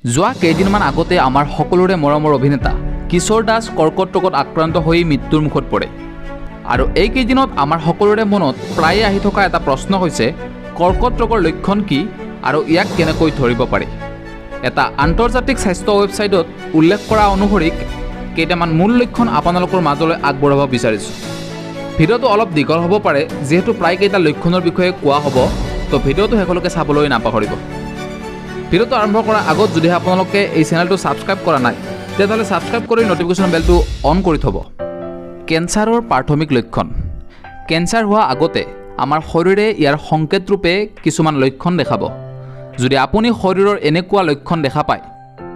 যোৱা কেইদিনমান আগতে আমাৰ সকলোৰে মৰমৰ অভিনেতা কিশোৰ দাস কৰ্কট ৰোগত আক্ৰান্ত হৈ মৃত্যুৰ মুখত পৰে। আৰু এই কেইদিনত আমাৰ সকলোৰে মনত প্ৰায়ে আহি থকা এটা প্ৰশ্ন হৈছে কৰ্কট ৰোগৰ লক্ষণ কি আৰু ইয়াক কেনেকৈ ধৰিব পাৰি। এটা আন্তৰ্জাতিক স্বাস্থ্য ৱেবছাইটত উল্লেখ কৰা অনুসৰি কেইটামান মূল লক্ষণ আপোনালোকৰ মাজলৈ আগবঢ়াব বিচাৰিছোঁ। ভিডিঅ'টো অলপ দীঘল হ'ব পাৰে, যিহেতু প্ৰায় কেইটা লক্ষণৰ বিষয়ে কোৱা হ'ব, তো ভিডিঅ'টো শেষলৈকে চাবলৈ নাপাহৰিব। ভিডিঅ'টো আৰম্ভ কৰাৰ আগত যদিহে আপোনালোকে এই চেনেলটো ছাবস্ক্ৰাইব কৰা নাই, তেতিয়াহ'লে ছাবস্ক্ৰাইব কৰি নটিফিকেশ্যন বেলটো অন কৰি থ'ব। কেঞ্চাৰৰ প্ৰাথমিক লক্ষণ। কেঞ্চাৰ হোৱা আগতে আমাৰ শৰীৰে ইয়াৰ সংকেত ৰূপে কিছুমান লক্ষণ দেখাব। যদি আপুনি শৰীৰৰ এনেকুৱা লক্ষণ দেখা পায়,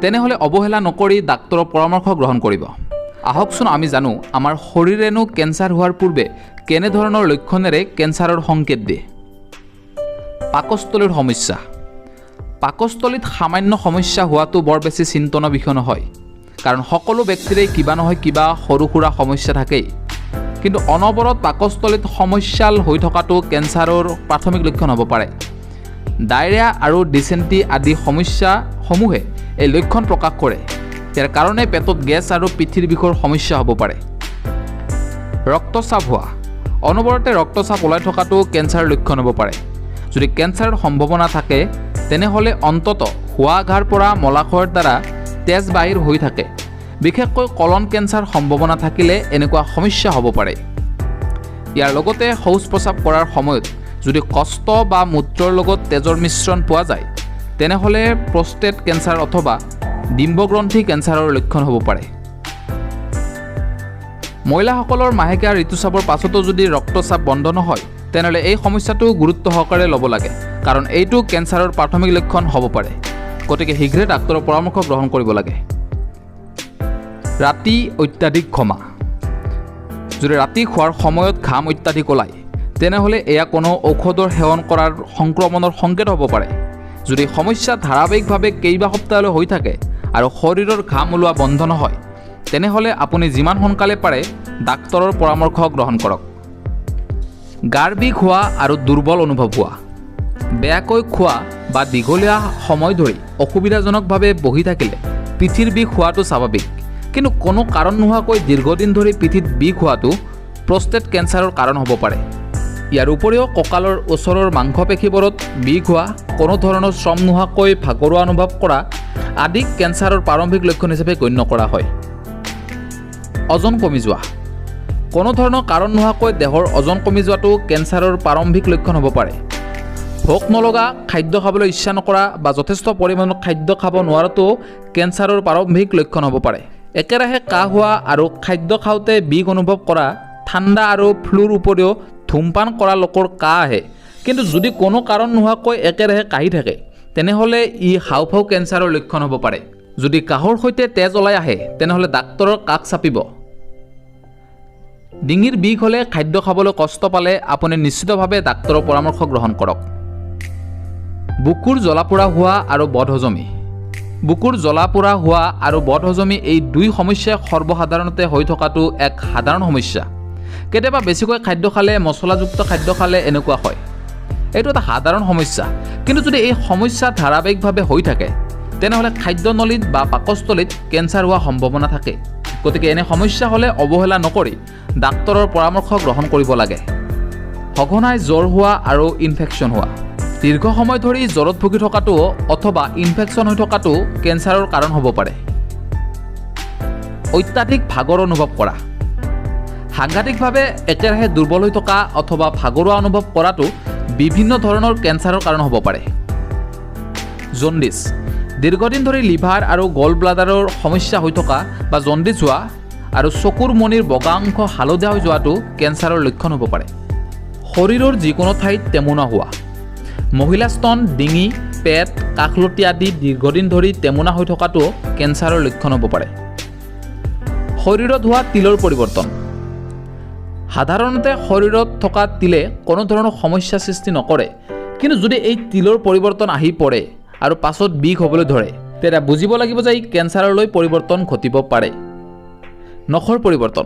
তেনেহ'লে অৱহেলা নকৰি ডাক্তৰৰ পৰামৰ্শ গ্ৰহণ কৰিব। আহকচোন আমি জানো আমাৰ শৰীৰেনো কেঞ্চাৰ হোৱাৰ পূৰ্বে কেনেধৰণৰ লক্ষণেৰে কেঞ্চাৰৰ সংকেত দিয়ে। পাকস্থলীৰ সমস্যা। পাকস্থলীত সামান্য সমস্যা হোৱাটো বৰ বেছি চিন্তনীয় বিষয় নহয়, কাৰণ সকলো ব্যক্তিৰে কিবা নহয় কিবা সৰু সুৰা সমস্যা থাকেই। কিন্তু অনবৰত পাকস্থলীত সমস্যাল হৈ থকাটো কেঞ্চাৰৰ প্ৰাথমিক লক্ষণ হ'ব পাৰে। ডায়েৰিয়া আৰু ডিচেণ্ট্ৰি আদি সমস্যাসমূহে এই লক্ষণ প্ৰকাশ কৰে। ইয়াৰ কাৰণে পেটত গেছ আৰু পিঠিৰ বিষৰ সমস্যা হ'ব পাৰে। ৰক্তচাপ হোৱা। অনবৰতে ৰক্তচাপ ওলাই থকাটো কেঞ্চাৰৰ লক্ষণ হ'ব পাৰে। যদি কেঞ্চাৰৰ সম্ভাৱনা থাকে, তেনেহ'লে অন্তত হোৱা ঘাৰ পৰা মলাশয়ৰ দ্বাৰা তেজ বাহিৰ হৈ থাকে। বিশেষকৈ কলন কেঞ্চাৰ সম্ভাৱনা থাকিলে এনেকুৱা সমস্যা হ'ব পাৰে। ইয়াৰ লগতে শৌচ প্ৰস্ৰাৱ কৰাৰ সময়ত যদি কষ্ট বা মূত্ৰৰ লগত তেজৰ মিশ্ৰণ পোৱা যায়, তেনেহ'লে প্ৰষ্টেট কেঞ্চাৰ অথবা ডিম্বগ্ৰন্থি কেঞ্চাৰৰ লক্ষণ হ'ব পাৰে। মহিলাসকলৰ মাহেকীয়া ঋতুস্ৰাৱৰ পাছতো যদি ৰক্তচাপ বন্ধ নহয়, তেনেহ'লে এই সমস্যাটো গুৰুত্ব সহকাৰে ল'ব লাগে, কাৰণ এইটো কেঞ্চাৰৰ প্ৰাথমিক লক্ষণ হ'ব পাৰে। গতিকে শীঘ্ৰে ডাক্তৰৰ পৰামৰ্শ গ্ৰহণ কৰিব লাগে। ৰাতি অত্যাধিক ঘমা। যদি ৰাতি খোৱাৰ সময়ত ঘাম অত্যাধিক ওলায়, তেনেহ'লে এয়া কোনো ঔষধৰ সেৱন কৰাৰ সংক্ৰমণৰ সংকেত হ'ব পাৰে। যদি সমস্যা ধাৰাবাহিকভাৱে কেইবা সপ্তাহলৈ হৈ থাকে আৰু শৰীৰৰ ঘাম ওলোৱা বন্ধ নহয়, তেনেহ'লে আপুনি যিমান সোনকালে পাৰে ডাক্তৰৰ পৰামৰ্শ গ্ৰহণ কৰক। গাৰ বিষ হোৱা আৰু দুৰ্বল অনুভৱ হোৱা। বেয়াকৈ খোৱা বা দীঘলীয়া সময় ধৰি অসুবিধাজনকভাৱে বহি থাকিলে পিঠিৰ বিষ হোৱাটো স্বাভাৱিক, কিন্তু কোনো কাৰণ নোহোৱাকৈ দীৰ্ঘদিন ধৰি পিঠিত বিষ হোৱাটো প্ৰষ্টেট কেঞ্চাৰৰ কাৰণ হ'ব পাৰে। ইয়াৰ উপৰিও কঁকালৰ ওচৰৰ মাংসপেশীবোৰত বিষ হোৱা, কোনো ধৰণৰ শ্ৰম নোহোৱাকৈ ভাগৰুৱা অনুভৱ কৰা আদিক কেঞ্চাৰৰ প্ৰাৰম্ভিক লক্ষণ হিচাপে গণ্য কৰা হয়। ওজন কমি যোৱা। কোনো ধৰণৰ কাৰণ নোহোৱাকৈ দেহৰ ওজন কমি যোৱাটো কেঞ্চাৰৰ প্ৰাৰম্ভিক লক্ষণ হ'ব পাৰে। ভোক নলগা, খাদ্য খাবলৈ ইচ্ছা নকৰা বা যথেষ্ট পৰিমাণৰ খাদ্য খাব নোৱাৰাটো কেঞ্চাৰৰ প্ৰাৰম্ভিক লক্ষণ হ'ব পাৰে। একেৰাহে কাহ হোৱা আৰু খাদ্য খাওঁতে বিষ অনুভৱ কৰা, ঠাণ্ডা আৰু ফ্লুৰ উপৰিও ধূমপান কৰা লোকৰ কাহ আহে, কিন্তু যদি কোনো কাৰণ নোহোৱাকৈ একেৰাহে কাহি থাকে, তেনেহ'লে ই হাওঁফাওঁ কেঞ্চাৰৰ লক্ষণ হ'ব পাৰে। যদি কাহৰ সৈতে তেজ ওলাই আহে, তেনেহ'লে ডাক্তৰৰ কাষ চাপিব। ডিঙিৰ বিষ হ'লে, খাদ্য খাবলৈ কষ্ট পালে আপুনি নিশ্চিতভাৱে ডাক্তৰৰ পৰামৰ্শ গ্ৰহণ কৰক। বুকুৰ জ্বলা-পোৰা হোৱা আৰু বদহজমি। বুকুৰ জ্বলা-পোৰা হোৱা আৰু বদহজমি এই দুই সমস্যাই সৰ্বসাধাৰণতে হৈ থকাটো এক সাধাৰণ সমস্যা। কেতিয়াবা বেছিকৈ খাদ্য খালে, মছলাযুক্ত খাদ্য খালে এনেকুৱা হয়। এইটো এটা সাধাৰণ সমস্যা, কিন্তু যদি এই সমস্যা ধাৰাবাহিকভাৱে হৈ থাকে, তেনেহ'লে খাদ্যনলীত বা পাকস্থলীত কেঞ্চাৰ হোৱাৰ সম্ভাৱনা থাকে। গতিকে এনে সমস্যা হ'লে অৱহেলা নকৰি ডাক্তৰৰ পৰামৰ্শ গ্ৰহণ কৰিব লাগে। সঘনাই জ্বৰ হোৱা আৰু ইনফেকশ্যন হোৱা। দীৰ্ঘ সময় ধৰি জ্বৰত ভুগি থকাটো অথবা ইনফেকশ্যন হৈ থকাটো কেঞ্চাৰৰ কাৰণ হ'ব পাৰে। অত্যাধিক ভাগৰ অনুভৱ কৰা। সাংঘাতিকভাৱে একেৰাহে দুৰ্বল হৈ থকা অথবা ভাগৰুৱা অনুভৱ কৰাটো বিভিন্ন ধৰণৰ কেঞ্চাৰৰ কাৰণ হ'ব পাৰে। জণ্ডিছ। দীৰ্ঘদিন ধৰি লিভাৰ আৰু গল ব্লাডাৰৰ সমস্যা হৈ থকা বা জণ্ডিছ হোৱা আৰু চকুৰ মণিৰ বগা অংশ হালধীয়া হৈ যোৱাটো কেঞ্চাৰৰ লক্ষণ হ'ব পাৰে। শৰীৰৰ যিকোনো ঠাইত টেমুনা হোৱা। মহিলা স্তন, ডিঙি, পেট, কাষলতি আদি দীৰ্ঘদিন ধৰি টেমুনা হৈ থকাটো কেঞ্চাৰৰ লক্ষণ হ'ব পাৰে। শৰীৰত হোৱা তিলৰ পৰিৱৰ্তন। সাধাৰণতে শৰীৰত থকা তিলে কোনো ধৰণৰ সমস্যা সৃষ্টি নকৰে, কিন্তু যদি এই তিলৰ পৰিৱৰ্তন আহি পৰে আৰু পাছত বিষ হ'বলৈ ধৰে, তেতিয়া বুজিব লাগিব যে ই কেঞ্চাৰলৈ পৰিৱৰ্তন ঘটিব পাৰে। নখৰ পৰিৱৰ্তন।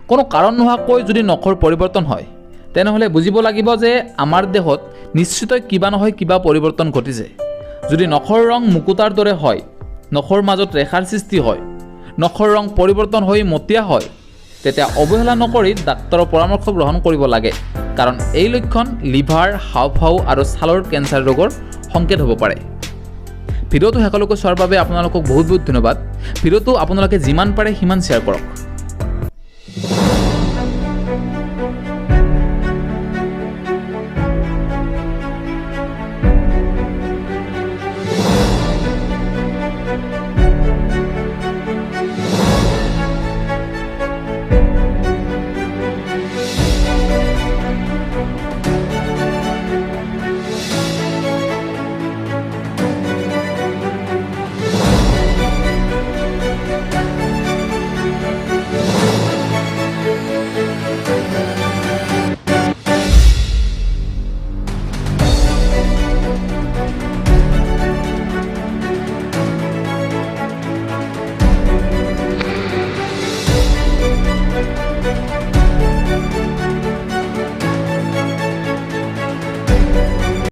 কোনো কাৰণ নোহোৱাকৈ যদি নখৰ পৰিৱৰ্তন হয়, তেনেহ'লে বুজিব লাগিব যে আমাৰ দেহত নিশ্চিতই কিবা নহয় কিবা পৰিৱৰ্তন ঘটিছে। যদি নখৰ ৰং মুকুতাৰ দৰে হয়, নখৰ মাজত ৰেখাৰ সৃষ্টি হয়, নখৰ ৰং পৰিৱৰ্তন হৈ মটিয়া হয়, তেতিয়া অৱহেলা নকৰি ডাক্তৰৰ পৰামৰ্শ গ্ৰহণ কৰিব লাগে, কাৰণ এই লক্ষণ লিভাৰ, হাওঁফাওঁ আৰু ছালৰ কেঞ্চাৰ ৰোগৰ সংকেত হ'ব পাৰে। ভিডিঅ'টো শেষলৈকে চোৱাৰ বাবে আপোনালোকক বহুত বহুত ধন্যবাদ। ভিডিঅ'টো আপোনালোকে যিমান পাৰে সিমান শ্বেয়াৰ কৰক।